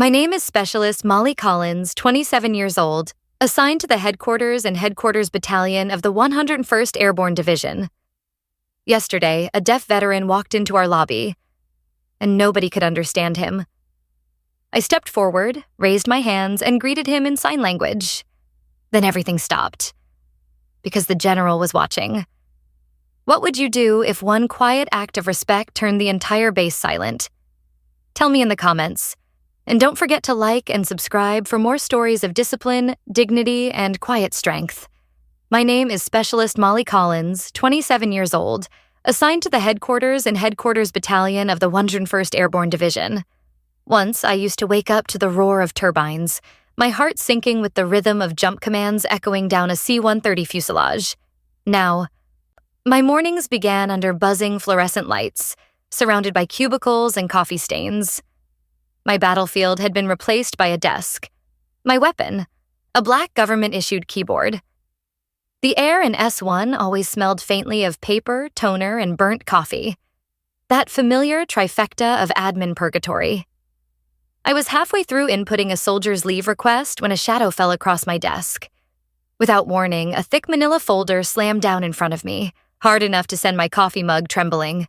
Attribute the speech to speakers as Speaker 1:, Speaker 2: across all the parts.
Speaker 1: My name is Specialist Molly Collins, 27 years old, assigned to the headquarters and headquarters battalion of the 101st Airborne Division. Yesterday, a deaf veteran walked into our lobby, and nobody could understand him. I stepped forward, raised my hands, and greeted him in sign language. Then everything stopped, because the general was watching. What would you do if one quiet act of respect turned the entire base silent? Tell me in the comments. And don't forget to like and subscribe for more stories of discipline, dignity, and quiet strength. My name is Specialist Molly Collins, 27 years old, assigned to the headquarters and headquarters battalion of the 101st Airborne Division. Once, I used to wake up to the roar of turbines, my heart sinking with the rhythm of jump commands echoing down a C-130 fuselage. Now, my mornings began under buzzing fluorescent lights, surrounded by cubicles and coffee stains. My battlefield had been replaced by a desk. My weapon, a black government-issued keyboard. The air in S1 always smelled faintly of paper, toner, and burnt coffee. That familiar trifecta of admin purgatory. I was halfway through inputting a soldier's leave request when a shadow fell across my desk. Without warning, a thick manila folder slammed down in front of me, hard enough to send my coffee mug trembling.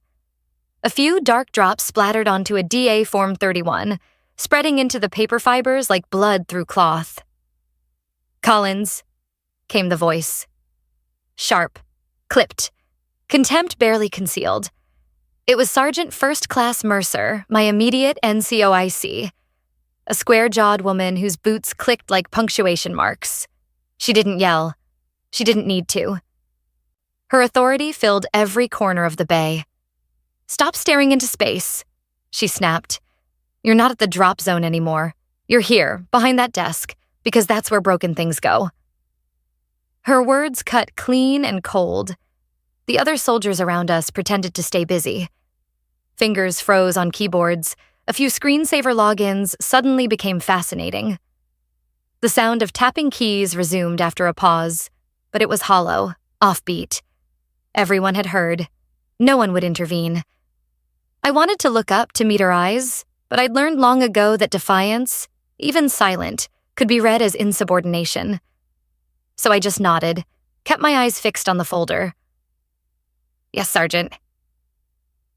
Speaker 1: A few dark drops splattered onto a DA Form 31, spreading into the paper fibers like blood through cloth. "Collins," came the voice. Sharp, clipped, contempt barely concealed. It was Sergeant First Class Mercer, my immediate NCOIC, a square-jawed woman whose boots clicked like punctuation marks. She didn't yell. She didn't need to. Her authority filled every corner of the bay. "Stop staring into space," she snapped. "You're not at the drop zone anymore. You're here, behind that desk, because that's where broken things go." Her words cut clean and cold. The other soldiers around us pretended to stay busy. Fingers froze on keyboards. A few screensaver logins suddenly became fascinating. The sound of tapping keys resumed after a pause, but it was hollow, offbeat. Everyone had heard. No one would intervene. I wanted to look up to meet her eyes, but I'd learned long ago that defiance, even silent, could be read as insubordination. So I just nodded, kept my eyes fixed on the folder. "Yes, Sergeant."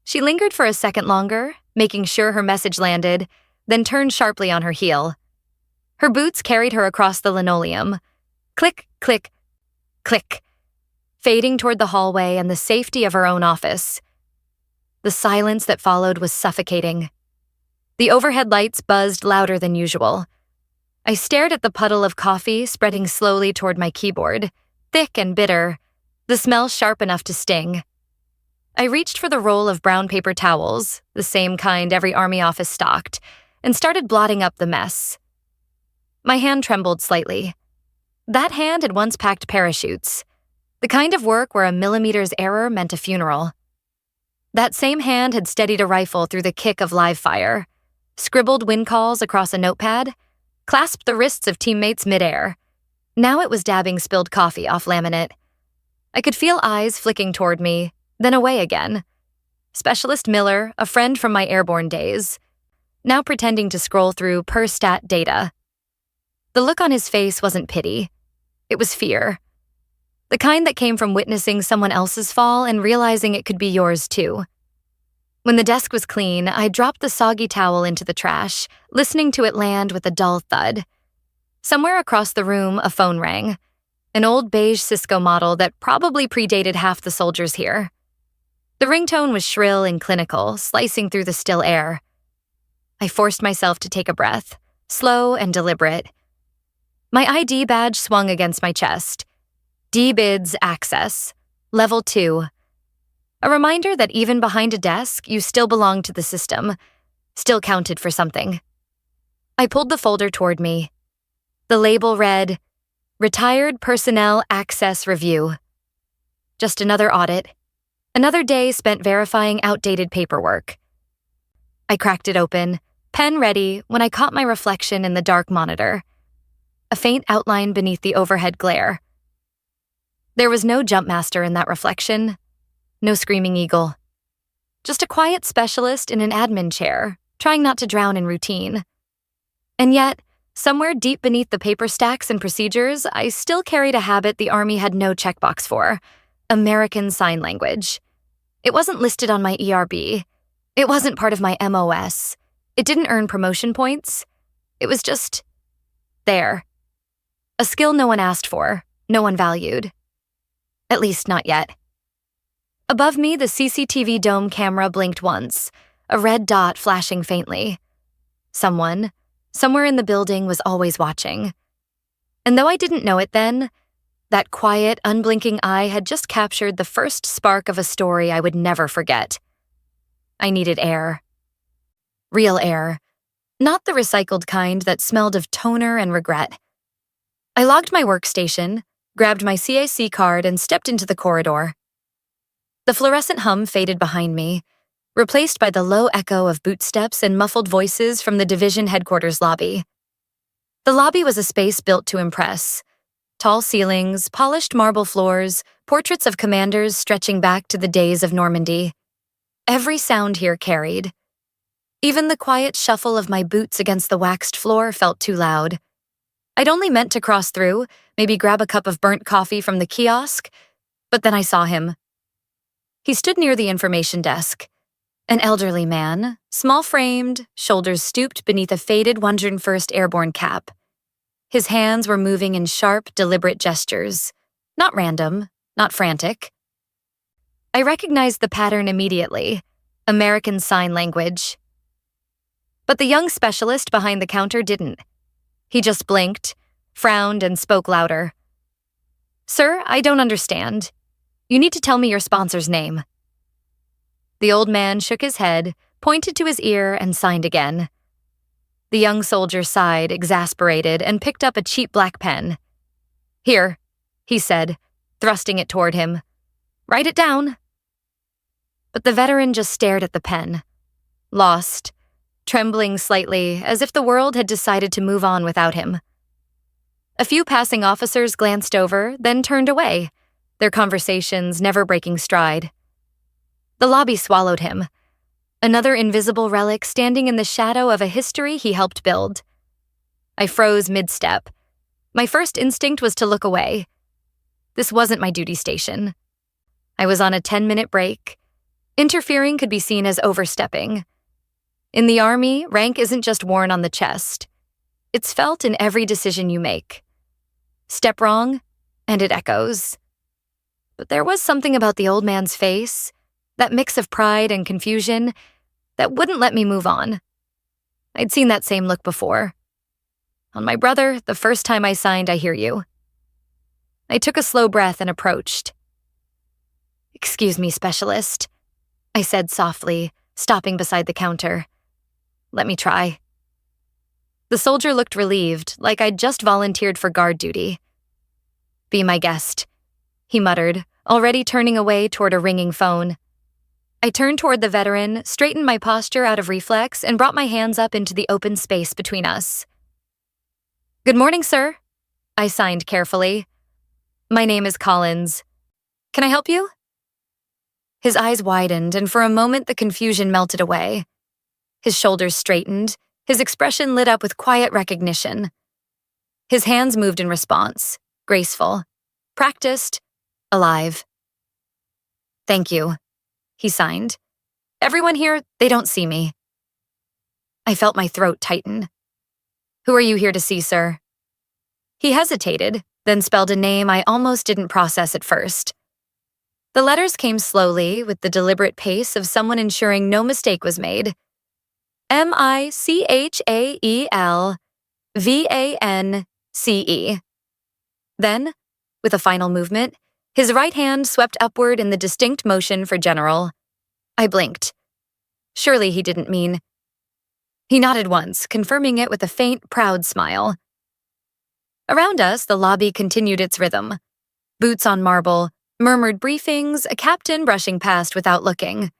Speaker 1: She lingered for a second longer, making sure her message landed, then turned sharply on her heel. Her boots carried her across the linoleum. Click, click, click, fading toward the hallway and the safety of her own office. The silence that followed was suffocating. The overhead lights buzzed louder than usual. I stared at the puddle of coffee spreading slowly toward my keyboard, thick and bitter, the smell sharp enough to sting. I reached for the roll of brown paper towels, the same kind every Army office stocked, and started blotting up the mess. My hand trembled slightly. That hand had once packed parachutes, the kind of work where a millimeter's error meant a funeral. That same hand had steadied a rifle through the kick of live fire, scribbled win calls across a notepad, clasped the wrists of teammates midair. Now it was dabbing spilled coffee off laminate. I could feel eyes flicking toward me, then away again. Specialist Miller, a friend from my airborne days, now pretending to scroll through per-stat data. The look on his face wasn't pity. It was fear. The kind that came from witnessing someone else's fall and realizing it could be yours too. When the desk was clean, I dropped the soggy towel into the trash, listening to it land with a dull thud. Somewhere across the room, a phone rang. An old beige Cisco model that probably predated half the soldiers here. The ringtone was shrill and clinical, slicing through the still air. I forced myself to take a breath, slow and deliberate. My ID badge swung against my chest. D-Bids Access, Level 2. A reminder that even behind a desk, you still belong to the system, still counted for something. I pulled the folder toward me. The label read, Retired Personnel Access Review. Just another audit. Another day spent verifying outdated paperwork. I cracked it open, pen ready, when I caught my reflection in the dark monitor. A faint outline beneath the overhead glare. There was no jumpmaster in that reflection, no screaming eagle. Just a quiet specialist in an admin chair, trying not to drown in routine. And yet, somewhere deep beneath the paper stacks and procedures, I still carried a habit the Army had no checkbox for: American Sign Language. It wasn't listed on my ERB. It wasn't part of my MOS. It didn't earn promotion points. It was just there. A skill no one asked for, no one valued. At least not yet. Above me, the CCTV dome camera blinked once, a red dot flashing faintly. Someone, somewhere in the building, was always watching. And though I didn't know it then, that quiet, unblinking eye had just captured the first spark of a story I would never forget. I needed air. Real air. Not the recycled kind that smelled of toner and regret. I logged my workstation, grabbed my CAC card, and stepped into the corridor. The fluorescent hum faded behind me, replaced by the low echo of bootsteps and muffled voices from the division headquarters lobby. The lobby was a space built to impress. Tall ceilings, polished marble floors, portraits of commanders stretching back to the days of Normandy. Every sound here carried. Even the quiet shuffle of my boots against the waxed floor felt too loud. I'd only meant to cross through, maybe grab a cup of burnt coffee from the kiosk, but then I saw him. He stood near the information desk. An elderly man, small-framed, shoulders stooped beneath a faded 101st Airborne cap. His hands were moving in sharp, deliberate gestures. Not random, not frantic. I recognized the pattern immediately: American Sign Language. But the young specialist behind the counter didn't. He just blinked, frowned, and spoke louder. "Sir, I don't understand. You need to tell me your sponsor's name." The old man shook his head, pointed to his ear, and signed again. The young soldier sighed, exasperated, and picked up a cheap black pen. "Here," he said, thrusting it toward him. "Write it down." But the veteran just stared at the pen, lost, trembling slightly, as if the world had decided to move on without him. A few passing officers glanced over, then turned away, their conversations never breaking stride. The lobby swallowed him, another invisible relic standing in the shadow of a history he helped build. I froze mid-step. My first instinct was to look away. This wasn't my duty station. I was on a 10-minute break. Interfering could be seen as overstepping. In the Army, rank isn't just worn on the chest. It's felt in every decision you make. Step wrong, and it echoes. But there was something about the old man's face, that mix of pride and confusion, that wouldn't let me move on. I'd seen that same look before. On my brother, the first time I signed "I hear you." I took a slow breath and approached. "Excuse me, specialist," I said softly, stopping beside the counter. "Let me try." The soldier looked relieved, like I'd just volunteered for guard duty. "Be my guest," he muttered, already turning away toward a ringing phone. I turned toward the veteran, straightened my posture out of reflex, and brought my hands up into the open space between us. "Good morning, sir," I signed carefully. "My name is Collins. Can I help you?" His eyes widened, and for a moment the confusion melted away. His shoulders straightened, his expression lit up with quiet recognition. His hands moved in response, graceful, practiced, alive. "Thank you," he signed. "Everyone here, they don't see me." I felt my throat tighten. "Who are you here to see, sir?" He hesitated, then spelled a name I almost didn't process at first. The letters came slowly, with the deliberate pace of someone ensuring no mistake was made. MICHAELVANCE. Then, with a final movement, his right hand swept upward in the distinct motion for general. I blinked. Surely he didn't mean. He nodded once, confirming it with a faint, proud smile. Around us, the lobby continued its rhythm. Boots on marble, murmured briefings, a captain brushing past without looking.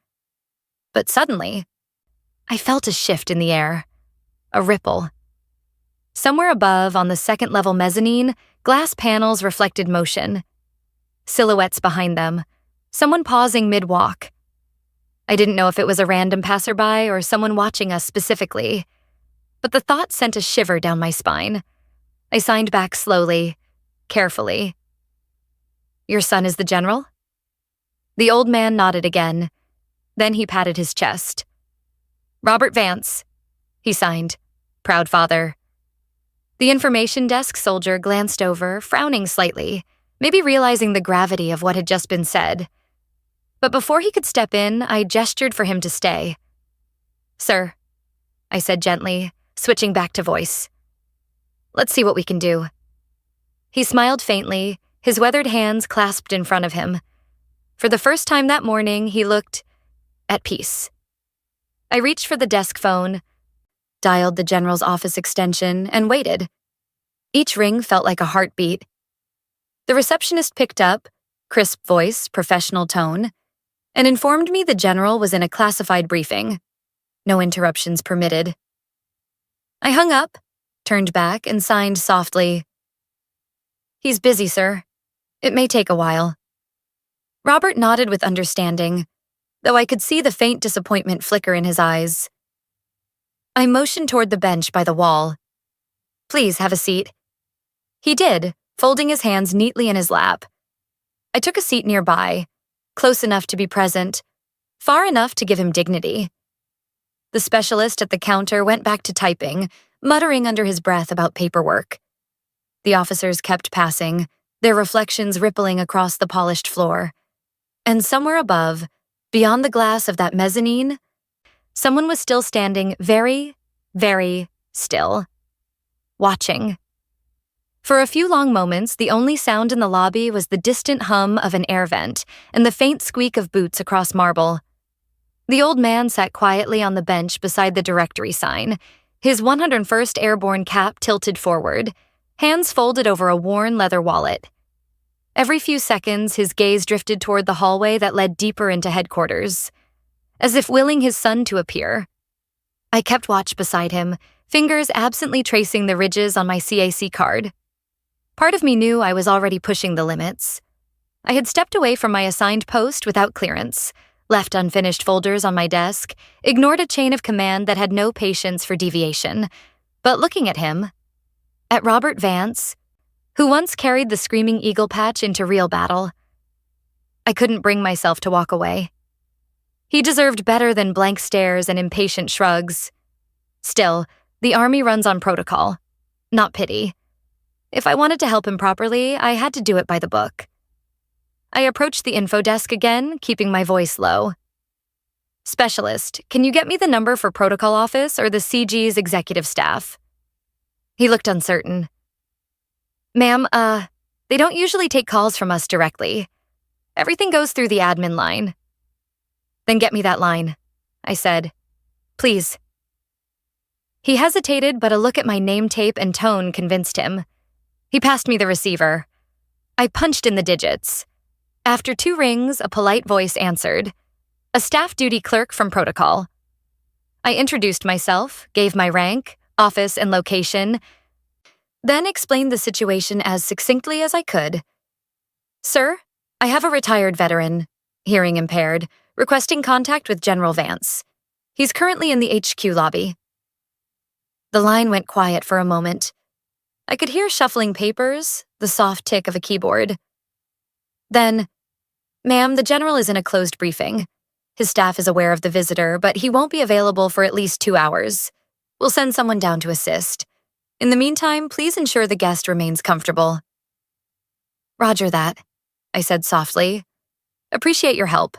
Speaker 1: But suddenly, I felt a shift in the air, a ripple. Somewhere above, on the second-level mezzanine, glass panels reflected motion. Silhouettes behind them, someone pausing mid-walk. I didn't know if it was a random passerby or someone watching us specifically, but the thought sent a shiver down my spine. I signed back slowly, carefully. "Your son is the general?" The old man nodded again. Then he patted his chest. "Robert Vance," he signed. "Proud father." The information desk soldier glanced over, frowning slightly, maybe realizing the gravity of what had just been said. But before he could step in, I gestured for him to stay. "Sir," I said gently, switching back to voice. "Let's see what we can do." He smiled faintly, his weathered hands clasped in front of him. For the first time that morning, he looked at peace. I reached for the desk phone, dialed the general's office extension, and waited. Each ring felt like a heartbeat. The receptionist picked up, crisp voice, professional tone, and informed me the general was in a classified briefing. No interruptions permitted. I hung up, turned back, and signed softly. "He's busy, sir. It may take a while." Robert nodded with understanding, though I could see the faint disappointment flicker in his eyes. I motioned toward the bench by the wall. "Please have a seat." He did, folding his hands neatly in his lap. I took a seat nearby, close enough to be present, far enough to give him dignity. The specialist at the counter went back to typing, muttering under his breath about paperwork. The officers kept passing, their reflections rippling across the polished floor. And somewhere above, beyond the glass of that mezzanine, someone was still standing very, very still, watching. For a few long moments, the only sound in the lobby was the distant hum of an air vent and the faint squeak of boots across marble. The old man sat quietly on the bench beside the directory sign, his 101st Airborne cap tilted forward, hands folded over a worn leather wallet. Every few seconds, his gaze drifted toward the hallway that led deeper into headquarters, as if willing his son to appear. I kept watch beside him, fingers absently tracing the ridges on my CAC card. Part of me knew I was already pushing the limits. I had stepped away from my assigned post without clearance, left unfinished folders on my desk, ignored a chain of command that had no patience for deviation. But looking at him, at Robert Vance, who once carried the Screaming Eagle patch into real battle, I couldn't bring myself to walk away. He deserved better than blank stares and impatient shrugs. Still, the Army runs on protocol, not pity. If I wanted to help him properly, I had to do it by the book. I approached the info desk again, keeping my voice low. "Specialist, can you get me the number for protocol office or the CG's executive staff?" He looked uncertain. "Ma'am, they don't usually take calls from us directly. Everything goes through the admin line." "Then get me that line," I said. "Please." He hesitated, but a look at my name tape and tone convinced him. He passed me the receiver. I punched in the digits. After 2 rings, a polite voice answered. A staff duty clerk from protocol. I introduced myself, gave my rank, office, and location, then explained the situation as succinctly as I could. "Sir, I have a retired veteran, hearing impaired, requesting contact with General Vance. He's currently in the HQ lobby." The line went quiet for a moment. I could hear shuffling papers, the soft tick of a keyboard. Then, "Ma'am, the general is in a closed briefing. His staff is aware of the visitor, but he won't be available for at least 2 hours. We'll send someone down to assist. In the meantime, please ensure the guest remains comfortable." "Roger that," I said softly. "Appreciate your help."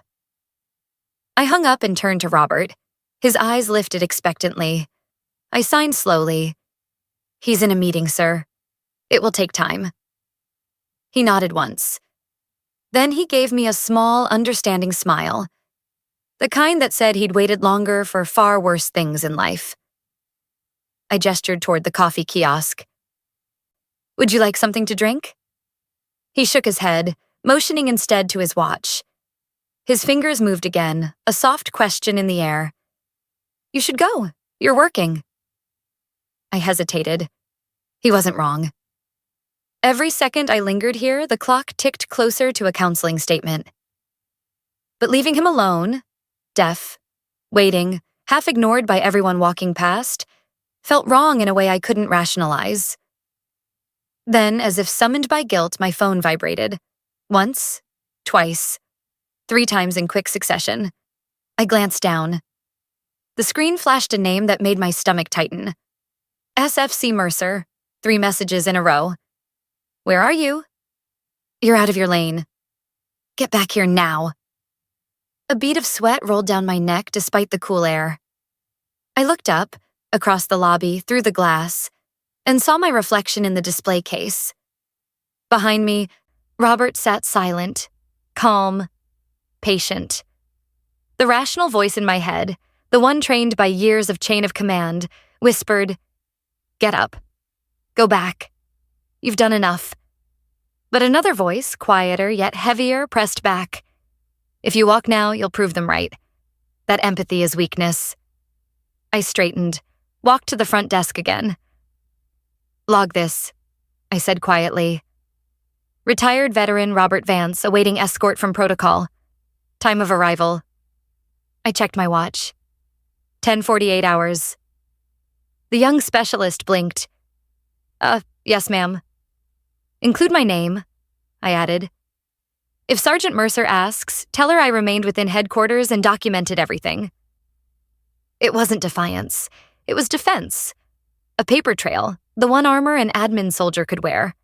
Speaker 1: I hung up and turned to Robert. His eyes lifted expectantly. I signed slowly. "He's in a meeting, sir. It will take time." He nodded once. Then he gave me a small, understanding smile, the kind that said he'd waited longer for far worse things in life. I gestured toward the coffee kiosk. "Would you like something to drink?" He shook his head, motioning instead to his watch. His fingers moved again, a soft question in the air. "You should go. You're working." I hesitated. He wasn't wrong. Every second I lingered here, the clock ticked closer to a counseling statement. But leaving him alone, deaf, waiting, half ignored by everyone walking past, Felt wrong in a way I couldn't rationalize. Then, as if summoned by guilt, my phone vibrated. Once, twice, 3 times in quick succession. I glanced down. The screen flashed a name that made my stomach tighten. SFC Mercer, 3 messages in a row. Where are you? You're out of your lane. Get back here now. A bead of sweat rolled down my neck despite the cool air. I looked up, across the lobby, through the glass, and saw my reflection in the display case. Behind me, Robert sat silent, calm, patient. The rational voice in my head, the one trained by years of chain of command, whispered, "Get up. Go back. You've done enough." But another voice, quieter yet heavier, pressed back. "If you walk now, you'll prove them right. That empathy is weakness." I straightened, walked to the front desk again. "Log this," I said quietly. Retired veteran Robert Vance awaiting escort from protocol. Time of arrival. I checked my watch. 10:48 hours. The young specialist blinked. Yes, ma'am." "Include my name," I added. "If Sergeant Mercer asks, tell her I remained within headquarters and documented everything." It wasn't defiance. It was defense. A paper trail, the one armor an admin soldier could wear.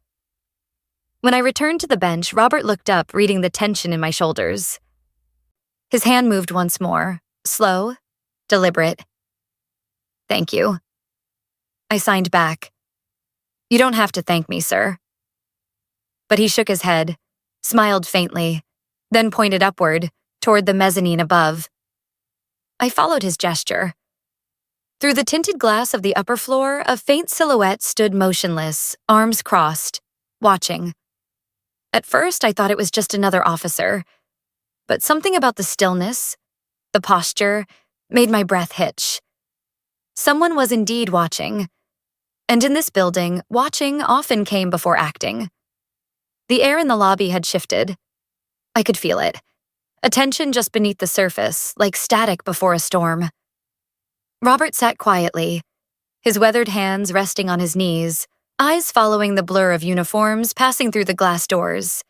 Speaker 1: When I returned to the bench, Robert looked up, reading the tension in my shoulders. His hand moved once more, slow, deliberate. "Thank you." I signed back. "You don't have to thank me, sir." But he shook his head, smiled faintly, then pointed upward, toward the mezzanine above. I followed his gesture. Through the tinted glass of the upper floor, a faint silhouette stood motionless, arms crossed, watching. At first, I thought it was just another officer, but something about the stillness, the posture, made my breath hitch. Someone was indeed watching. And in this building, watching often came before acting. The air in the lobby had shifted. I could feel it. A tension just beneath the surface, like static before a storm. Robert sat quietly, his weathered hands resting on his knees, eyes following the blur of uniforms passing through the glass doors.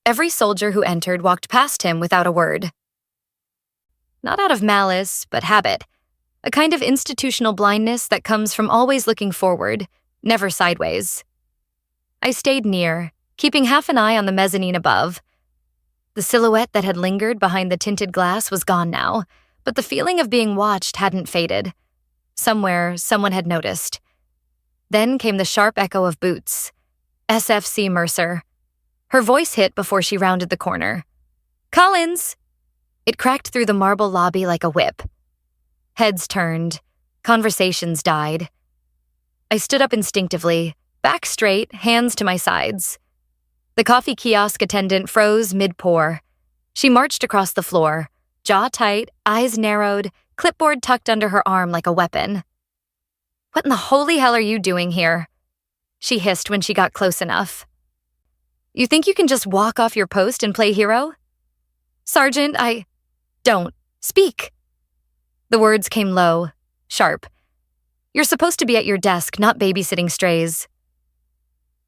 Speaker 1: Every soldier who entered walked past him without a word. Not out of malice, but habit. A kind of institutional blindness that comes from always looking forward, never sideways. I stayed near, keeping half an eye on the mezzanine above. The silhouette that had lingered behind the tinted glass was gone now, but the feeling of being watched hadn't faded. Somewhere, someone had noticed. Then came the sharp echo of boots. SFC Mercer. Her voice hit before she rounded the corner. "Collins!" It cracked through the marble lobby like a whip. Heads turned. Conversations died. I stood up instinctively, back straight, hands to my sides. The coffee kiosk attendant froze mid-pour. She marched across the floor, jaw tight, eyes narrowed, clipboard tucked under her arm like a weapon. "What in the holy hell are you doing here?" she hissed when she got close enough. "You think you can just walk off your post and play hero?" "Sergeant, Don't. Speak." The words came low, sharp. "You're supposed to be at your desk, not babysitting strays."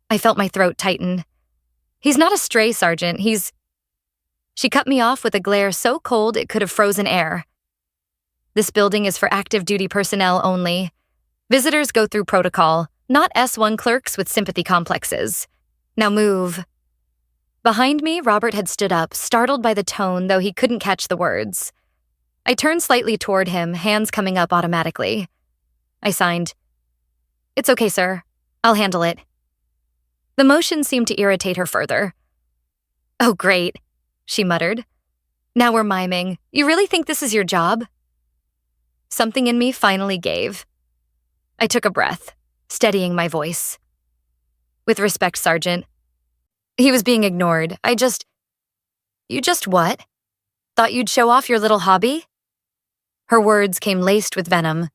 Speaker 1: I felt my throat tighten. "He's not a stray, Sergeant, he's—" She cut me off with a glare so cold it could have frozen air. "This building is for active duty personnel only. Visitors go through protocol, not S1 clerks with sympathy complexes. Now move." Behind me, Robert had stood up, startled by the tone, though he couldn't catch the words. I turned slightly toward him, hands coming up automatically. I signed. "It's okay, sir. I'll handle it." The motion seemed to irritate her further. "Oh, great," she muttered. "Now we're miming. You really think this is your job?" Something in me finally gave. I took a breath, steadying my voice. "With respect, Sergeant." He was being ignored. "You just what? Thought you'd show off your little hobby?" Her words came laced with venom.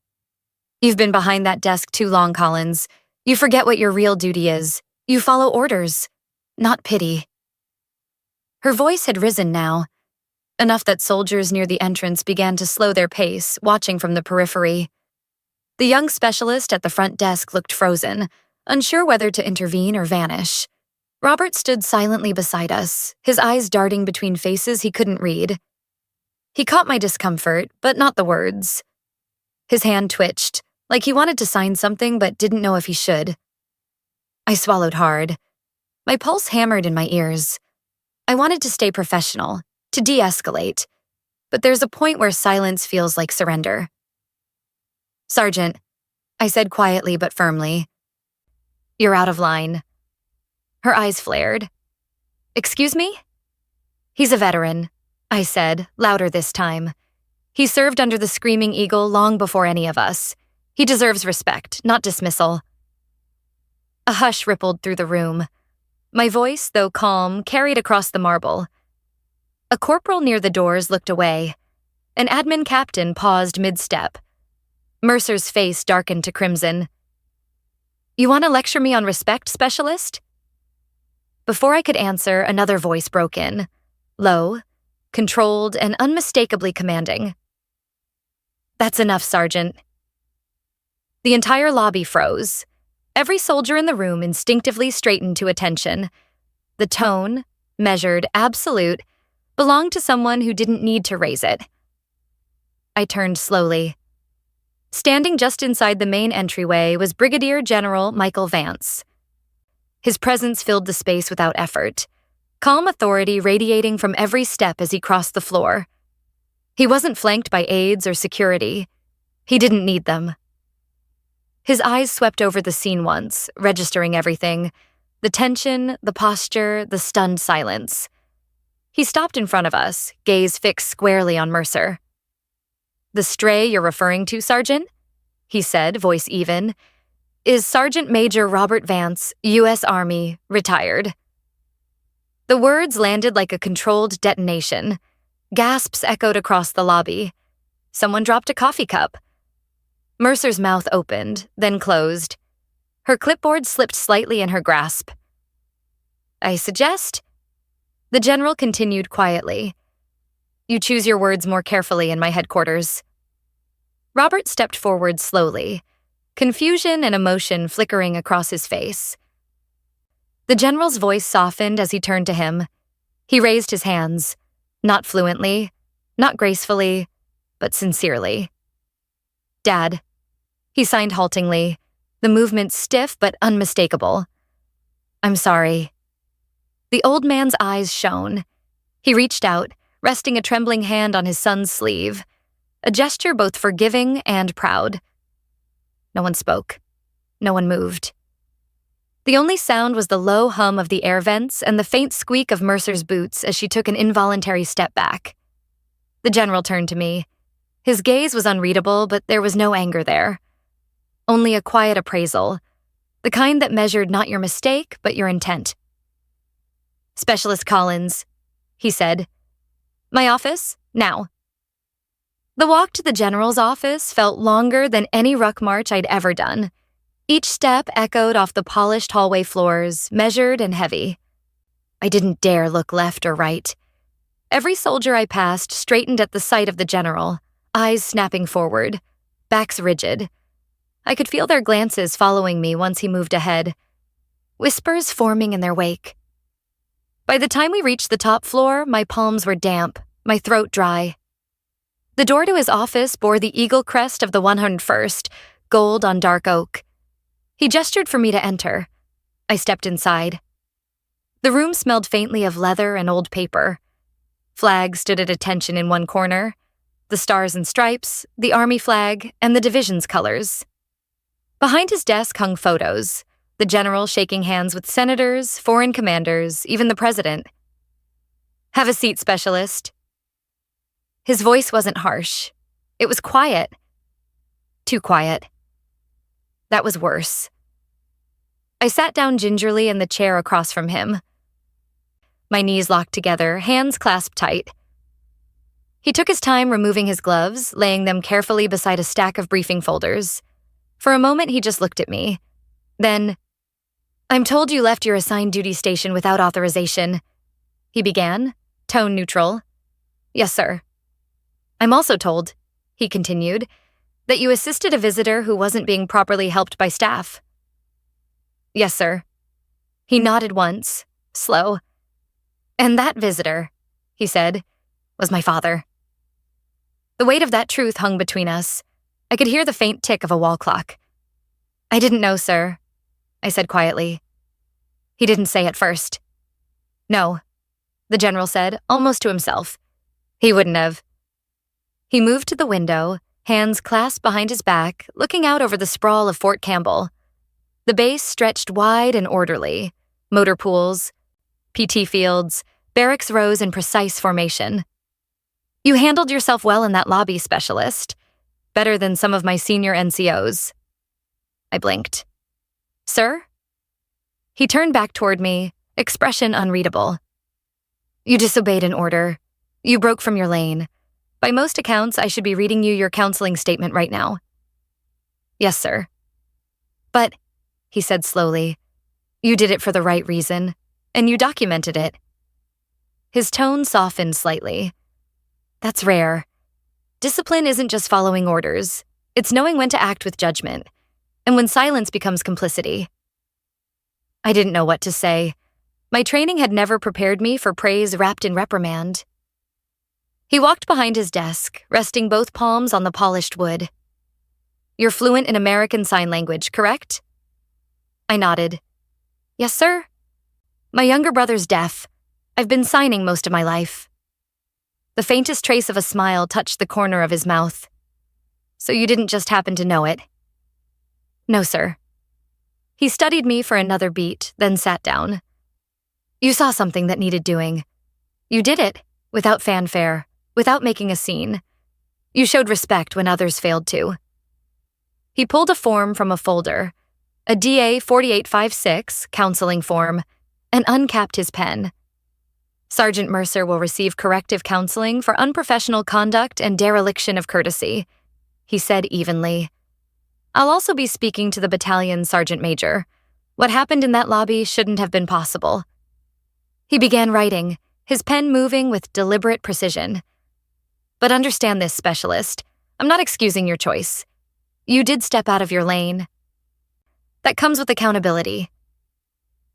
Speaker 1: "You've been behind that desk too long, Collins. You forget what your real duty is. You follow orders, not pity." Her voice had risen now, enough that soldiers near the entrance began to slow their pace, watching from the periphery. The young specialist at the front desk looked frozen, unsure whether to intervene or vanish. Robert stood silently beside us, his eyes darting between faces he couldn't read. He caught my discomfort, but not the words. His hand twitched, like he wanted to sign something but didn't know if he should. I swallowed hard. My pulse hammered in my ears. I wanted to stay professional, to de-escalate, but there's a point where silence feels like surrender. "Sergeant," I said quietly but firmly, "you're out of line." Her eyes flared. "Excuse me?" "He's a veteran," I said, louder this time. "He served under the Screaming Eagle long before any of us. He deserves respect, not dismissal." A hush rippled through the room. My voice, though calm, carried across the marble. A corporal near the doors looked away. An admin captain paused mid-step. Mercer's face darkened to crimson. "You want to lecture me on respect, specialist?" Before I could answer, another voice broke in, low, controlled, and unmistakably commanding. "That's enough, Sergeant." The entire lobby froze. Every soldier in the room instinctively straightened to attention. The tone, measured, absolute, belonged to someone who didn't need to raise it. I turned slowly. Standing just inside the main entryway was Brigadier General Michael Vance. His presence filled the space without effort, calm authority radiating from every step as he crossed the floor. He wasn't flanked by aides or security. He didn't need them. His eyes swept over the scene once, registering everything: the tension, the posture, the stunned silence. He stopped in front of us, gaze fixed squarely on Mercer. "The stray you're referring to, Sergeant," he said, voice even, "is Sergeant Major Robert Vance, U.S. Army, retired." The words landed like a controlled detonation. Gasps echoed across the lobby. Someone dropped a coffee cup. Mercer's mouth opened, then closed. Her clipboard slipped slightly in her grasp. "I suggest," the general continued quietly, "you choose your words more carefully in my headquarters." Robert stepped forward slowly, confusion and emotion flickering across his face. The general's voice softened as he turned to him. He raised his hands, not fluently, not gracefully, but sincerely. "Dad," he signed haltingly, the movement stiff but unmistakable. "I'm sorry." The old man's eyes shone. He reached out, resting a trembling hand on his son's sleeve, a gesture both forgiving and proud. No one spoke. No one moved. The only sound was the low hum of the air vents and the faint squeak of Mercer's boots as she took an involuntary step back. The general turned to me. His gaze was unreadable, but there was no anger there. Only a quiet appraisal, the kind that measured not your mistake, but your intent. "Specialist Collins," he said. "My office, now." The walk to the general's office felt longer than any ruck march I'd ever done. Each step echoed off the polished hallway floors, measured and heavy. I didn't dare look left or right. Every soldier I passed straightened at the sight of the general, eyes snapping forward, backs rigid. I could feel their glances following me once he moved ahead, whispers forming in their wake. By the time we reached the top floor, my palms were damp, my throat dry. The door to his office bore the eagle crest of the 101st, gold on dark oak. He gestured for me to enter. I stepped inside. The room smelled faintly of leather and old paper. Flags stood at attention in one corner, the stars and stripes, the army flag, and the division's colors. Behind his desk hung photos, the general shaking hands with senators, foreign commanders, even the president. "Have a seat, specialist." His voice wasn't harsh. It was quiet. Too quiet. That was worse. I sat down gingerly in the chair across from him. My knees locked together, hands clasped tight. He took his time removing his gloves, laying them carefully beside a stack of briefing folders. For a moment, he just looked at me. Then, "I'm told you left your assigned duty station without authorization," he began, tone neutral. "Yes, sir." "I'm also told," he continued, That you assisted a visitor who wasn't being properly helped by staff. Yes, sir. He nodded once, slow. And that visitor, he said, was my father. The weight of that truth hung between us. I could hear the faint tick of a wall clock. I didn't know, sir, I said quietly. He didn't say at first. No, the general said, almost to himself. He wouldn't have. He moved to the window, hands clasped behind his back, looking out over the sprawl of Fort Campbell. The base stretched wide and orderly. Motor pools, PT fields, barracks rows in precise formation. You handled yourself well in that lobby, specialist. Better than some of my senior NCOs. I blinked. Sir? He turned back toward me, expression unreadable. You disobeyed an order. You broke from your lane. By most accounts, I should be reading you your counseling statement right now. Yes, sir. But, he said slowly, you did it for the right reason, and you documented it. His tone softened slightly. That's rare. Discipline isn't just following orders. It's knowing when to act with judgment, and when silence becomes complicity. I didn't know what to say. My training had never prepared me for praise wrapped in reprimand. He walked behind his desk, resting both palms on the polished wood. You're fluent in American Sign Language, correct? I nodded. Yes, sir. My younger brother's deaf. I've been signing most of my life. The faintest trace of a smile touched the corner of his mouth. So you didn't just happen to know it? No, sir. He studied me for another beat, then sat down. You saw something that needed doing. You did it, without fanfare, without making a scene. You showed respect when others failed to. He pulled a form from a folder, a DA 4856 counseling form, and uncapped his pen. Sergeant Mercer will receive corrective counseling for unprofessional conduct and dereliction of courtesy, he said evenly. I'll also be speaking to the battalion sergeant major. What happened in that lobby shouldn't have been possible. He began writing, his pen moving with deliberate precision. But understand this, specialist. I'm not excusing your choice. You did step out of your lane. That comes with accountability.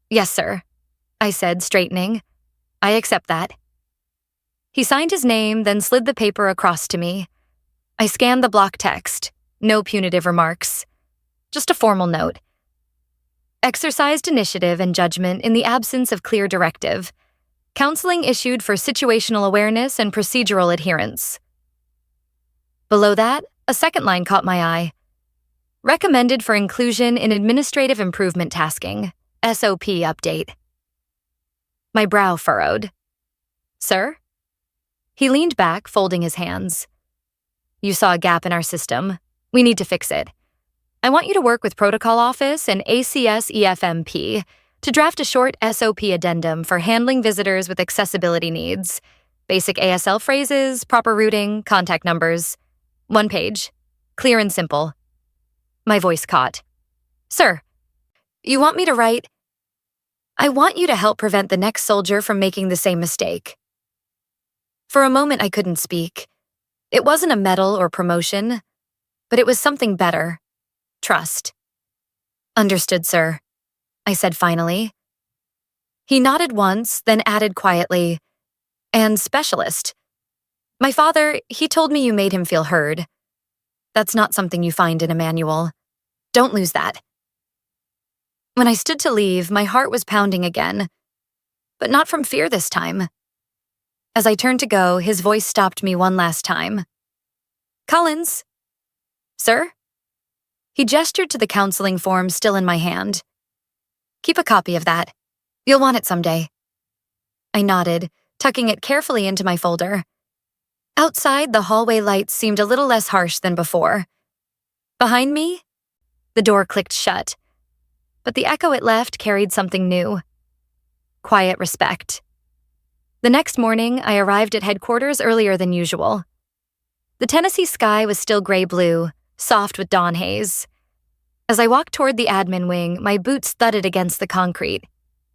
Speaker 1: Yes, sir, I said, straightening. I accept that. He signed his name, then slid the paper across to me. I scanned the block text. No punitive remarks. Just a formal note. Exercised initiative and judgment in the absence of clear directive. Counseling issued for situational awareness and procedural adherence. Below that, a second line caught my eye. Recommended for inclusion in administrative improvement tasking. SOP update. My brow furrowed. Sir? He leaned back, folding his hands. You saw a gap in our system. We need to fix it. I want you to work with Protocol Office and ACS EFMP to draft a short SOP addendum for handling visitors with accessibility needs. Basic ASL phrases, proper routing, contact numbers. 1 page. Clear and simple. My voice caught. Sir, you want me to write? I want you to help prevent the next soldier from making the same mistake. For a moment, I couldn't speak. It wasn't a medal or promotion, but it was something better. Trust. Understood, sir, I said finally. He nodded once, then added quietly, and specialist. My father, he told me you made him feel heard. That's not something you find in a manual. Don't lose that. When I stood to leave, my heart was pounding again, but not from fear this time. As I turned to go, his voice stopped me one last time. Collins? Sir? He gestured to the counseling form still in my hand. Keep a copy of that. You'll want it someday. I nodded, tucking it carefully into my folder. Outside, the hallway lights seemed a little less harsh than before. Behind me, the door clicked shut, but the echo it left carried something new. Quiet respect. The next morning, I arrived at headquarters earlier than usual. The Tennessee sky was still gray-blue, soft with dawn haze. As I walked toward the admin wing, my boots thudded against the concrete.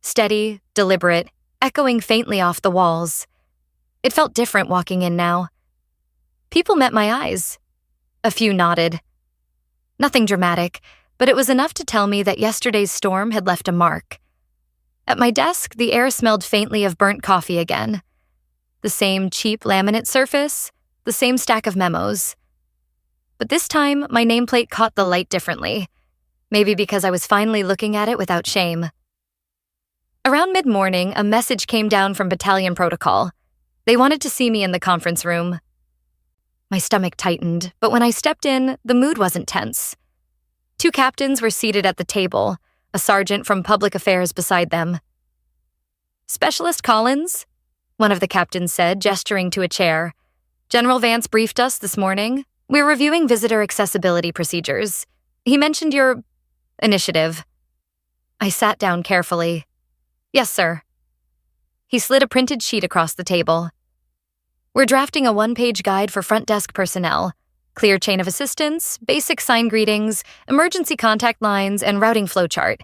Speaker 1: Steady, deliberate, echoing faintly off the walls. It felt different walking in now. People met my eyes. A few nodded, Nothing dramatic, but it was enough to tell me that yesterday's storm had left a mark. At my desk, the air smelled faintly of burnt coffee again. The same cheap laminate surface, the same stack of memos. But this time, my nameplate caught the light differently. Maybe because I was finally looking at it without shame. Around mid-morning, a message came down from battalion protocol. They wanted to see me in the conference room. My stomach tightened, but when I stepped in, the mood wasn't tense. 2 captains were seated at the table, a sergeant from public affairs beside them. "Specialist Collins?" one of the captains said, gesturing to a chair. "General Vance briefed us this morning. We're reviewing visitor accessibility procedures. He mentioned your initiative." I sat down carefully. "Yes, sir." He slid a printed sheet across the table. "We're drafting a 1-page guide for front desk personnel. Clear chain of assistance, basic sign greetings, emergency contact lines, and routing flowchart.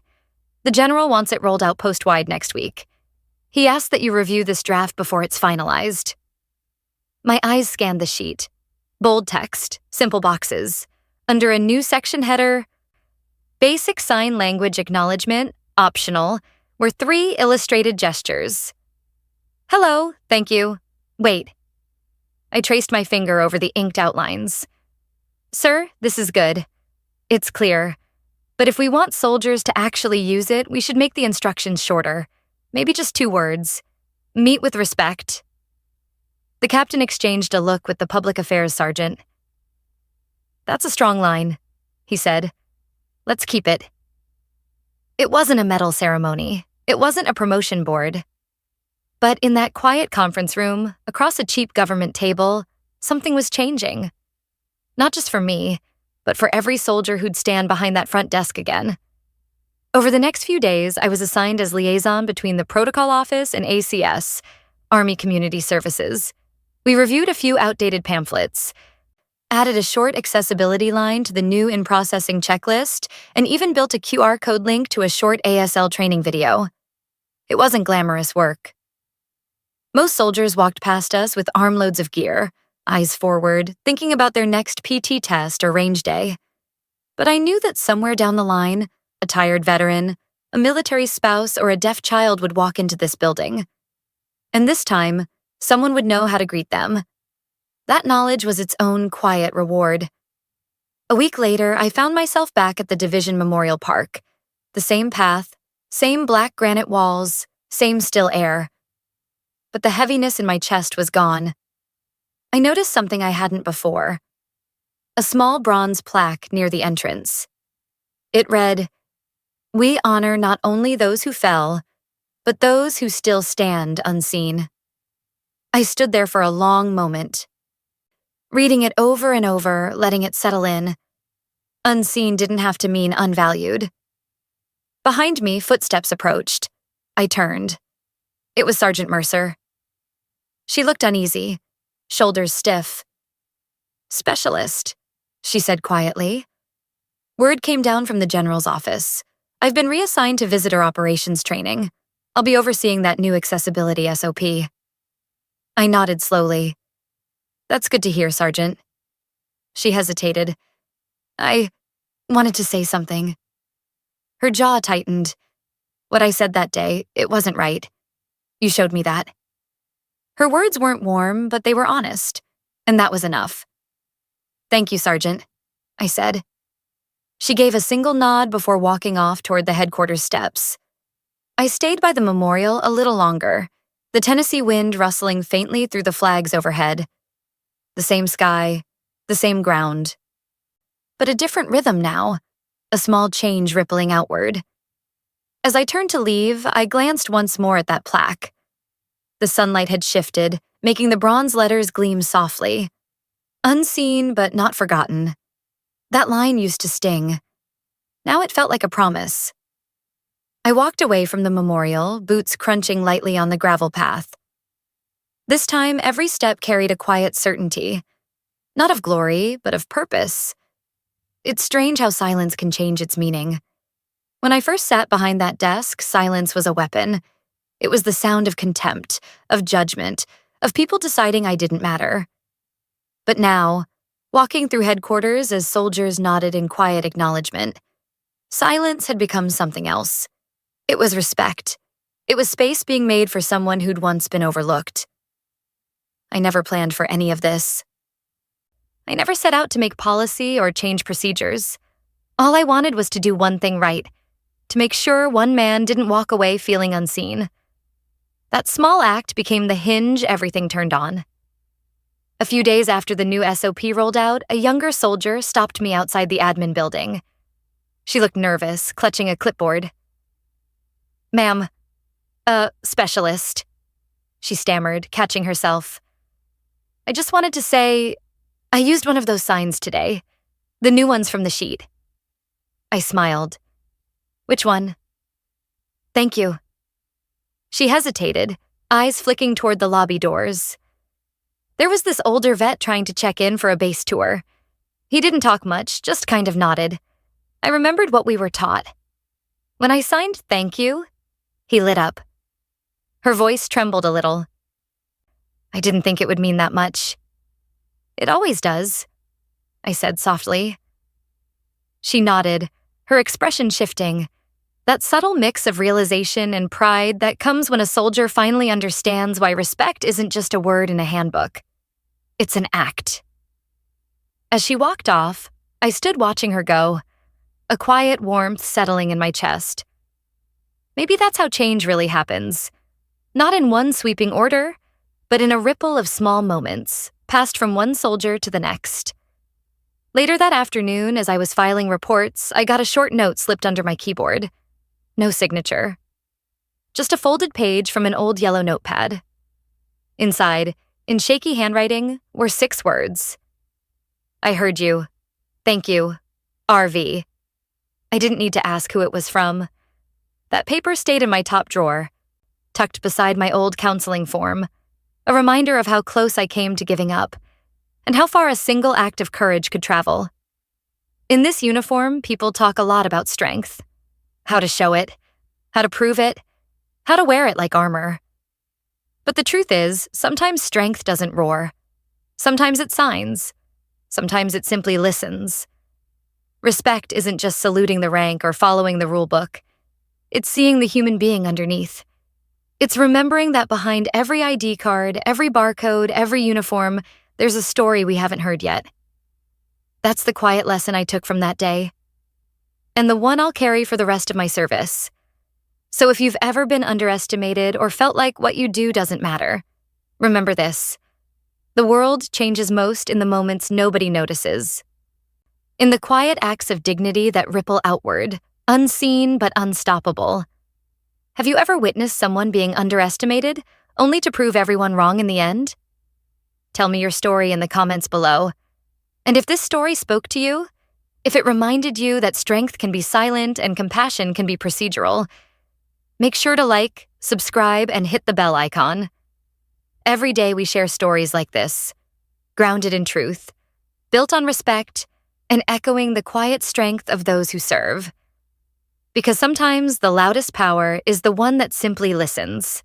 Speaker 1: The general wants it rolled out post-wide next week. He asked that you review this draft before it's finalized." My eyes scanned the sheet. Bold text, simple boxes. Under a new section header, Basic Sign Language Acknowledgement, optional, were 3 illustrated gestures. "Hello, thank you. Wait." I traced my finger over the inked outlines. "Sir, this is good. It's clear. But if we want soldiers to actually use it, we should make the instructions shorter. Maybe just 2 words. Meet with respect." The captain exchanged a look with the public affairs sergeant. "That's a strong line," he said. "Let's keep it." It wasn't a medal ceremony. It wasn't a promotion board. But in that quiet conference room, across a cheap government table, something was changing. Not just for me, but for every soldier who'd stand behind that front desk again. Over the next few days, I was assigned as liaison between the Protocol Office and ACS, Army Community Services. We reviewed a few outdated pamphlets, added a short accessibility line to the new in-processing checklist, and even built a QR code link to a short ASL training video. It wasn't glamorous work. Most soldiers walked past us with armloads of gear, eyes forward, thinking about their next PT test or range day. But I knew that somewhere down the line, a tired veteran, a military spouse, or a deaf child would walk into this building. And this time, someone would know how to greet them. That knowledge was its own quiet reward. A week later, I found myself back at the Division Memorial Park. The same path, same black granite walls, same still air. But the heaviness in my chest was gone. I noticed something I hadn't before. A small bronze plaque near the entrance. It read, "We honor not only those who fell, but those who still stand unseen." I stood there for a long moment, reading it over and over, letting it settle in. Unseen didn't have to mean unvalued. Behind me, footsteps approached. I turned. It was Sergeant Mercer. She looked uneasy, shoulders stiff. "Specialist," she said quietly. Word came down from the general's office. "I've been reassigned to visitor operations training. I'll be overseeing that new accessibility SOP." I nodded slowly. "That's good to hear, Sergeant." She hesitated. "I wanted to say something." Her jaw tightened. "What I said that day, it wasn't right. You showed me that." Her words weren't warm, but they were honest, and that was enough. "Thank you, Sergeant," I said. She gave a single nod before walking off toward the headquarters steps. I stayed by the memorial a little longer, the Tennessee wind rustling faintly through the flags overhead. The same sky, the same ground. But a different rhythm now, a small change rippling outward. As I turned to leave, I glanced once more at that plaque. The sunlight had shifted, making the bronze letters gleam softly. Unseen but not forgotten. That line used to sting. Now it felt like a promise. I walked away from the memorial, boots crunching lightly on the gravel path. This time, every step carried a quiet certainty. Not of glory, but of purpose. It's strange how silence can change its meaning. When I first sat behind that desk, silence was a weapon. It was the sound of contempt, of judgment, of people deciding I didn't matter. But now, walking through headquarters as soldiers nodded in quiet acknowledgement. Silence had become something else. It was respect. It was space being made for someone who'd once been overlooked. I never planned for any of this. I never set out to make policy or change procedures. All I wanted was to do one thing right, to make sure one man didn't walk away feeling unseen. That small act became the hinge everything turned on. A few days after the new SOP rolled out, a younger soldier stopped me outside the admin building. She looked nervous, clutching a clipboard. "Ma'am, specialist," she stammered, catching herself. "I just wanted to say, I used one of those signs today, the new ones from the sheet." I smiled. "Which one?" "Thank you." She hesitated, eyes flicking toward the lobby doors. There was this older vet trying to check in for a base tour. He didn't talk much, just kind of nodded. I remembered what we were taught. When I signed "thank you," he lit up. Her voice trembled a little. "I didn't think it would mean that much." "It always does," I said softly. She nodded, her expression shifting. That subtle mix of realization and pride that comes when a soldier finally understands why respect isn't just a word in a handbook. It's an act. As she walked off, I stood watching her go, a quiet warmth settling in my chest. Maybe that's how change really happens. Not in one sweeping order, but in a ripple of small moments, passed from one soldier to the next. Later that afternoon, as I was filing reports, I got a short note slipped under my keyboard. No signature. Just a folded page from an old yellow notepad. Inside, in shaky handwriting, were 6 words. "I heard you. Thank you. RV." I didn't need to ask who it was from. That paper stayed in my top drawer, tucked beside my old counseling form, a reminder of how close I came to giving up, and how far a single act of courage could travel. In this uniform, people talk a lot about strength. How to show it, how to prove it, how to wear it like armor. But the truth is, sometimes strength doesn't roar. Sometimes it signs. Sometimes it simply listens. Respect isn't just saluting the rank or following the rule book. It's seeing the human being underneath. It's remembering that behind every ID card, every barcode, every uniform, there's a story we haven't heard yet. That's the quiet lesson I took from that day, and the one I'll carry for the rest of my service. So if you've ever been underestimated or felt like what you do doesn't matter, remember this. The world changes most in the moments nobody notices. In the quiet acts of dignity that ripple outward, unseen but unstoppable. Have you ever witnessed someone being underestimated, only to prove everyone wrong in the end? Tell me your story in the comments below. And if this story spoke to you, if it reminded you that strength can be silent and compassion can be procedural, make sure to like, subscribe, and hit the bell icon. Every day we share stories like this, grounded in truth, built on respect, and echoing the quiet strength of those who serve. Because sometimes the loudest power is the one that simply listens.